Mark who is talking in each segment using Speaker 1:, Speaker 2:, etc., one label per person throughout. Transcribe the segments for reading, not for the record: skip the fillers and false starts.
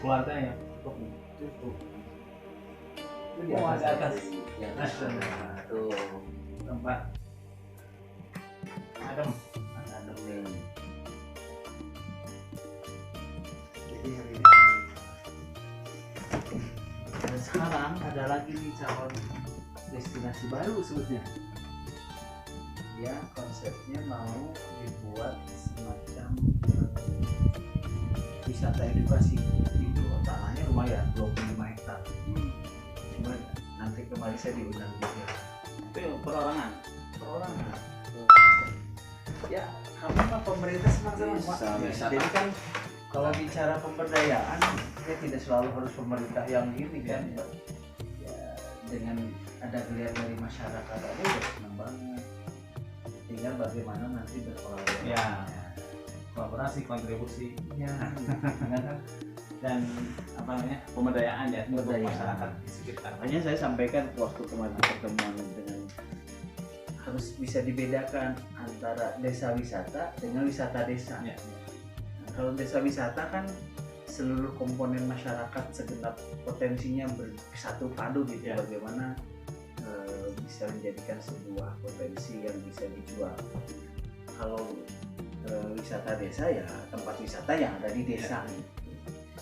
Speaker 1: keluarganya cukup itu di atas
Speaker 2: di atas
Speaker 1: tuh tempat adem
Speaker 2: nih.
Speaker 1: jadi hari ini. Dan sekarang ada lagi nih calon destinasi baru sebetulnya. Dia konsepnya mau dibuat semacam wisata edukasi. Itu tanahnya lumayan 25 hektar. Cuma nanti kemarin saya diundang juga. Itu perorangan. Ya, kamu mah pemerintah senang-senang. Jadi kan kalau bicara pemberdayaan, ya tidak selalu harus pemerintah yang ini kan. Ya, dengan ada geliat dari masyarakat aja udah senang banget. Tinggal bagaimana nanti berkolaborasi. Ya, kolaborasi, kontribusi. Ya, dan apa namanya pemberdayaan ya untuk masyarakat di sekitar. Makanya saya sampaikan waktu kemarin pertemuan dengan harus bisa dibedakan antara desa wisata dengan wisata desa. Ya. Nah, kalau desa wisata kan seluruh komponen masyarakat segenap potensinya bersatu padu gitu. Ya. Bagaimana bisa menjadikan sebuah potensi yang bisa dijual. Kalau wisata desa ya tempat wisata yang ada di desa. Ya.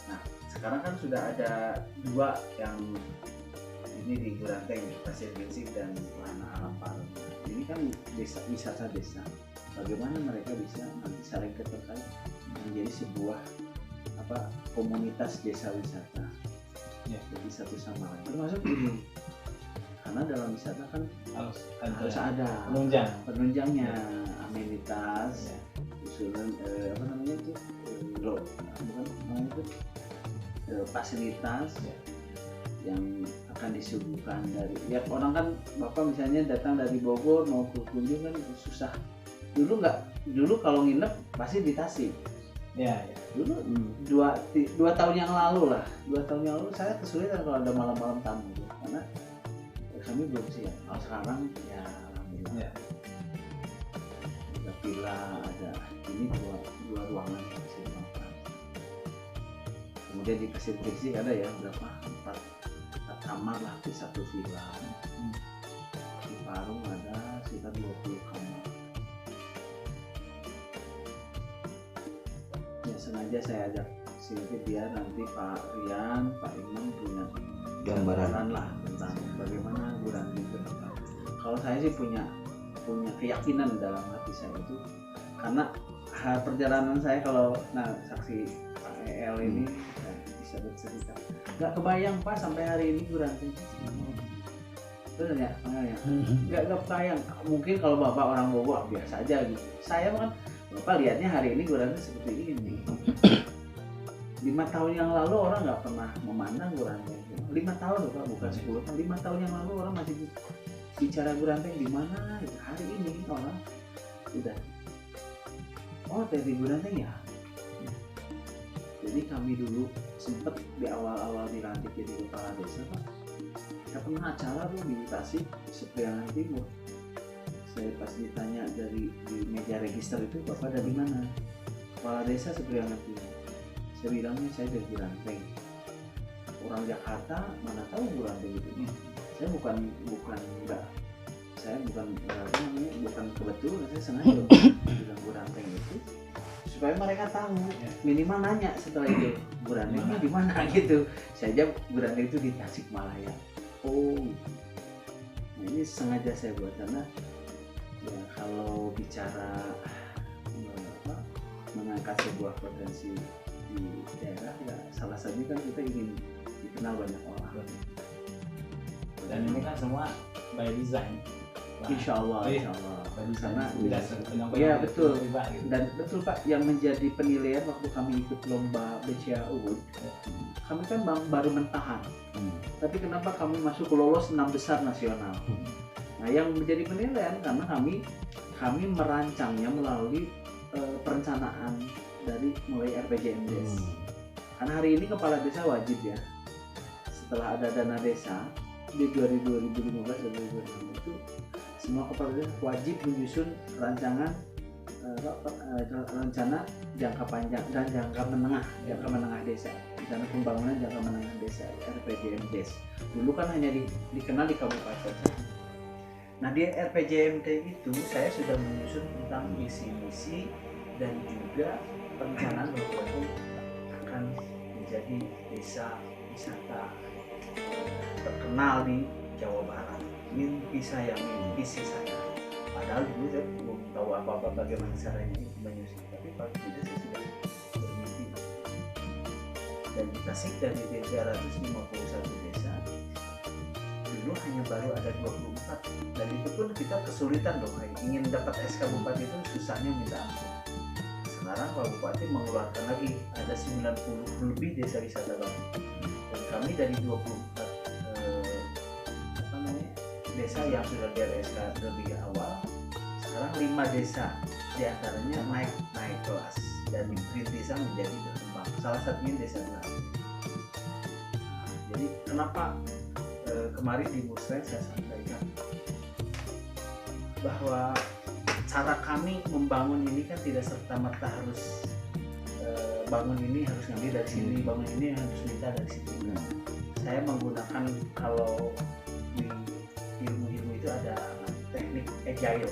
Speaker 1: Nah sekarang kan sudah ada dua yang ini di Guranteng, Pasir Gensik dan Wahana Alam Parung. Ini kan desa wisata desa. Bagaimana mereka bisa nanti saling terkait menjadi sebuah komunitas desa wisata. Ya. Jadi satu sama lain. Termasuk ini. Karena dalam wisata kan harus ada penunjangnya, amenitas, usulan fasilitas yang akan disuguhkan dari ya orang kan bapak misalnya datang dari Bogor mau ke kunjung kan susah. Dulu kalau nginep pasti di Tasik. Ya. Dulu dua tahun yang lalu saya kesulitan kalau ada malam-malam tamu karena kami belum siap. Kalau sekarang ya alhamdulillah. Ya. Ada villa, ada ini dua ruangan yang bisa dimakan. Kemudian di Pasir Gensik ada ya berapa 4 kamar lah di satu villa. Di Parung ada sekitar 20 kamar. Ya sengaja saya ajak sini biar nanti Pak Rian, Pak Imam punya gambaran lah tentang bagaimana Guranteng ke depan. Kalau saya sih punya keyakinan dalam hati saya itu karena perjalanan saya kalau saksi Pak EL ini bisa bercerita nggak kebayang Pak sampai hari ini Guranteng betul ya nggak kebayang. Mungkin kalau Bapak orang Bogor biasa aja gitu, saya kan Bapak lihatnya hari ini Guranteng seperti ini. 5 tahun yang lalu orang nggak pernah memandang Guranteng. 5 tahun loh Pak, bukan 10 tahun. 5 tahun yang lalu orang masih bicara Guranteng di mana. Hari ini orang udah dari Guranteng ya. Jadi kami dulu sempat di awal-awal dilantik jadi kepala desa Pak. Saya pernah acara tuh di Tasik, Sepriangan Timur. Saya pas ditanya di meja register itu Bapak dari mana? Kepala desa Sepriangan Timur. Saya bilangnya saya dari Guranteng. Orang Jakarta mana tahu Guranteng itu. Saya bukan kebetulan, saya sengaja bilang Guranteng itu supaya mereka tahu, minimal nanya setelah itu Gurantengnya di mana gitu. Saya jawab Guranteng itu di Tasikmalaya. Nah, ini sengaja saya buat karena ya kalau bicara mengangkat sebuah potensi di daerah ya salah satunya kan kita ingin dikenal banyak orang. Dan ini kan semua by design. Insya Allah. Karena ya betul. Dan betul Pak, yang menjadi penilaian waktu kami ikut lomba BCA Ubud, kami kan baru mentahan. Tapi kenapa kami masuk lolos 6 besar nasional? Nah, yang menjadi penilaian karena kami merancangnya melalui perencanaan dari mulai RPJMDes. Karena hari ini kepala desa wajib ya. Setelah ada dana desa di 2015 dan 2016 itu semua kepala desa wajib menyusun rancangan rencana jangka panjang dan jangka menengah desa. Rencana Pembangunan Jangka Menengah Desa RPJMDes. Dulu kan hanya dikenal di kabupaten. Nah di RPJMD itu saya sudah menyusun tentang visi misi dan juga perencanaan bahwa akan menjadi desa wisata terkenal di Jawa Barat. Mimpi saya, mimpi visi saya. Padahal dulu saya belum tahu apa-apa bagaimana caranya menyusun. Tapi paling tidak saya sudah bermimpi. Dan di Tasik dari 351 desa dulu hanya baru ada 24, dan itu pun kita kesulitan dong, ingin dapat SK Bupati itu susahnya minta ampun. Sekarang Pak Bupati mengeluarkan lagi ada 90 lebih desa wisata baru, dan kami dari 24 desa yang sudah di SK lebih awal, sekarang 5 desa diantaranya naik kelas dan diperintisah menjadi berkembang. Salah satunya desa Gelap. Jadi kenapa kemarin di Musreng saya sampaikan bahwa cara kami membangun ini kan tidak serta-merta harus bangun ini harus ngambil dari sini, bangun ini harus minta dari situ. Saya menggunakan, kalau di ilmu-ilmu itu ada teknik agile,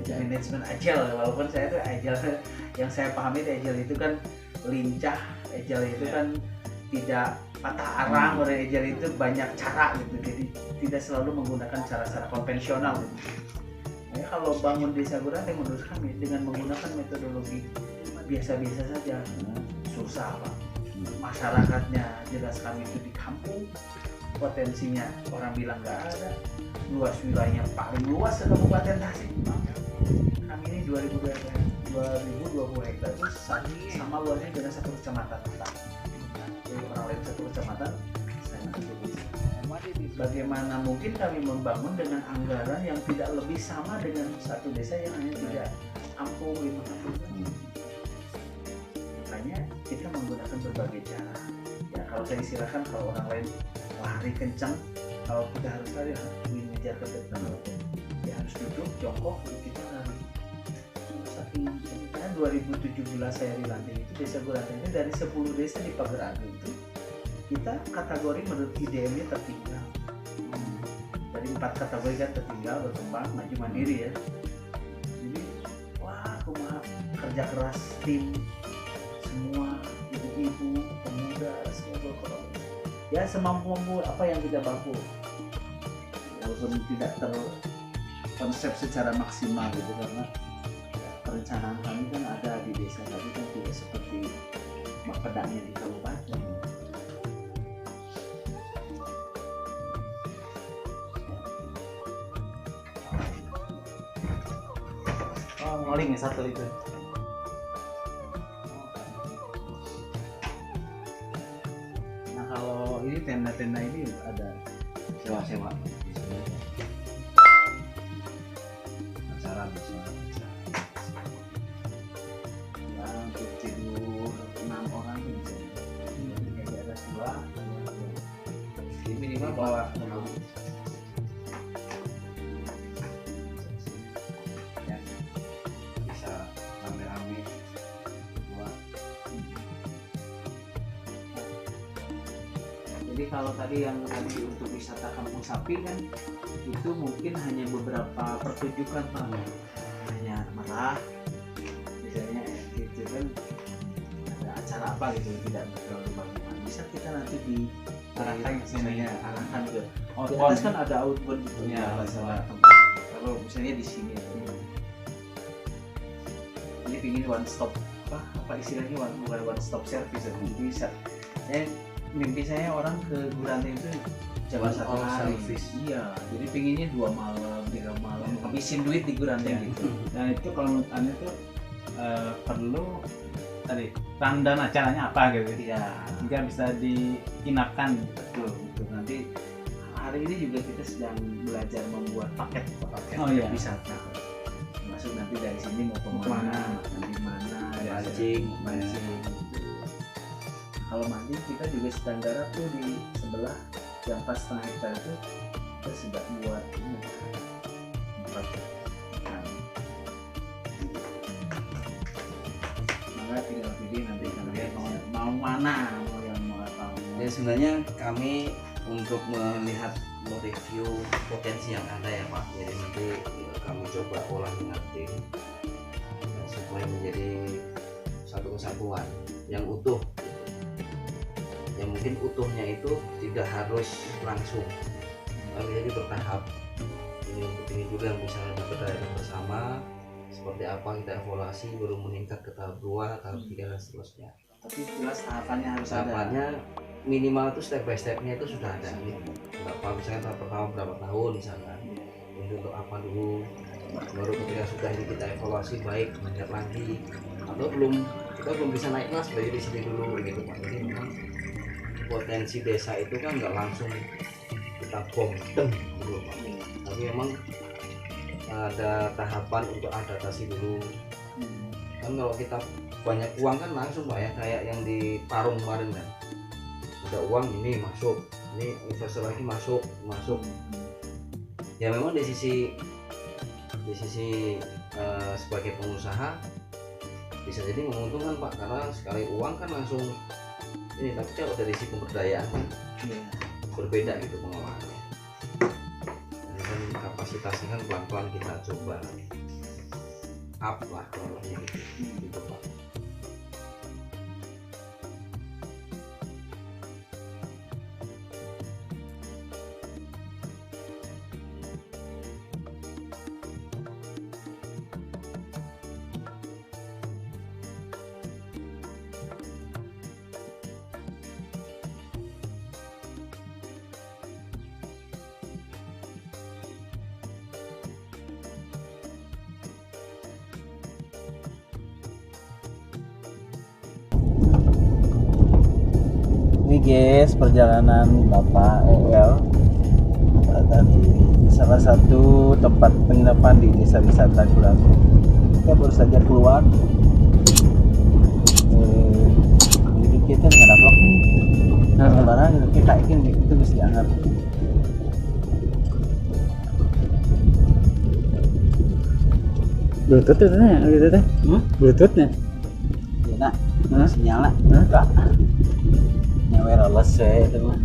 Speaker 1: manajemen agile. Walaupun saya tuh agile, yang saya pahami agile itu kan lincah, agile itu kan tidak patah arang, agile itu banyak cara gitu, jadi tidak selalu menggunakan cara-cara konvensional gitu. Nah, kalau bangun desa Guranteng menurut kami dengan menggunakan metodologi biasa-biasa saja, susah Pak. Masyarakatnya jelas kami itu di kampung, potensinya orang bilang nggak ada, luas wilayahnya paling luas se Kabupaten Tasik. Kami ini 2020 hektar itu sama luasnya dengan satu kecamatan. Jadi orang lain satu kecamatan, saya satu desa. Bagaimana mungkin kami membangun dengan anggaran yang tidak lebih sama dengan satu desa yang hanya 3 kampung, 5 kampung. Makanya kita menggunakan berbagai cara. Ya kalau saya istilahkan, kalau orang lain lari kencang, kalau kita harus lari ingin ngejar ke depan, ya harus duduk jongkok, kita lari. Saking 2017 saya dilantik itu, desa Guranteng itu dari 10 desa di Pagar Agung itu kita kategori menurut IDM-nya tertinggal. Dari 4 kategori kan tertinggal, berkembang, maju mandiri ya. Jadi wah, kumaha kerja keras tim semua, ibu-ibu, pemuda, semua berkorban. Ya semampu apa yang kita mampu, walaupun tidak terkonsep secara maksimal gitu, karena ya, perencanaan kami kan ada di desa, tapi kan tidak seperti Bapedanya di kabupaten. Oh, ngoling ya satu itu. Nah kalau ini tenda-tenda ini ada sewa-sewa. Acara bisa. Ya untuk tidur 6 orang bisa. Ini di atas 2. Jadi minimal bawa Jadi kalau tadi yang tadi untuk wisata Kampung Sapi kan itu mungkin hanya beberapa pertunjukan Pak, hanya merah misalnya gitu kan, ada acara apa gitu, tidak terlalu banyak. Bisa kita nanti diarahkan misalnya arahkan ke di atas kan ada outbound gitu ya, masalah tempat. Kalau misalnya di sini ini ingin one stop apa istilahnya bukan one stop service, bisa mimpi saya orang ke Guranteng itu jalan satu hari. Iya, jadi pinginnya 2 malam, 3 malam, habisin duit di Guranteng gitu.
Speaker 3: Dan itu kalau menurut Anda itu perlu tadi rundown acaranya apa gitu.
Speaker 1: Iya,
Speaker 3: Jika bisa diinapkan.
Speaker 1: betul. Nanti hari ini juga kita sedang belajar membuat paket wisata. Masuk nanti dari sini mau kemana, nanti mana, mancing. Kalau mancing kita juga sedang garap tuh di sebelah yang pas setengah hektar itu, kita sudah buat tempat ikan. Maka tinggal pilih nanti kalian mau mana, mau
Speaker 2: Ya sebenarnya kami untuk melihat mereview potensi yang ada ya Pak. Jadi nanti kami coba olah dengan tim supaya menjadi satu kesatuan yang utuh. Yang mungkin utuhnya itu tidak harus langsung, tapi jadi bertahap. Ini dulu yang bisa diberdayakan bersama. Seperti apa kita evaluasi baru meningkat ke tahap 2, tahap 3 dan seterusnya.
Speaker 1: Tapi jelas tahapannya harus
Speaker 2: Tahapannya minimal itu step by stepnya itu sudah ada gitu. Berapa misalnya tahap pertama berapa tahun misalkan, untuk apa dulu, baru ketika sudah ini kita evaluasi baik meningkat lagi, atau kita belum bisa naik kelas berarti di sini dulu gitu Pak. Jadi memang potensi desa itu kan nggak langsung kita bom dulu Pak, tapi memang ada tahapan untuk adaptasi dulu. Kan kalau kita banyak uang kan langsung Pak ya, kayak yang di Parung kemarin kan, udah uang ini masuk, ini investor lagi masuk. Ya memang di sisi sebagai pengusaha bisa jadi menguntungkan Pak, karena sekali uang kan langsung ini, tapi kalau dari sisi pemberdayaan kan berbeda gitu pengolahannya. Jadi kan kapasitasnya kan pelan-pelan kita coba up lah kalau gitu Pak.
Speaker 1: Ini guys perjalanan Bapak EL dari salah satu tempat penginapan di desa wisata Gulaku. Kita baru saja keluar. Jadi kita nggak ada vlog nih. Barang kita kayak gini itu mesti dianggap.
Speaker 3: Bluetooth itu nih, gitu teh. Bluetoothnya.
Speaker 1: Ya nak, sinyal nak. Enggak. Yang wireless ya itu mah.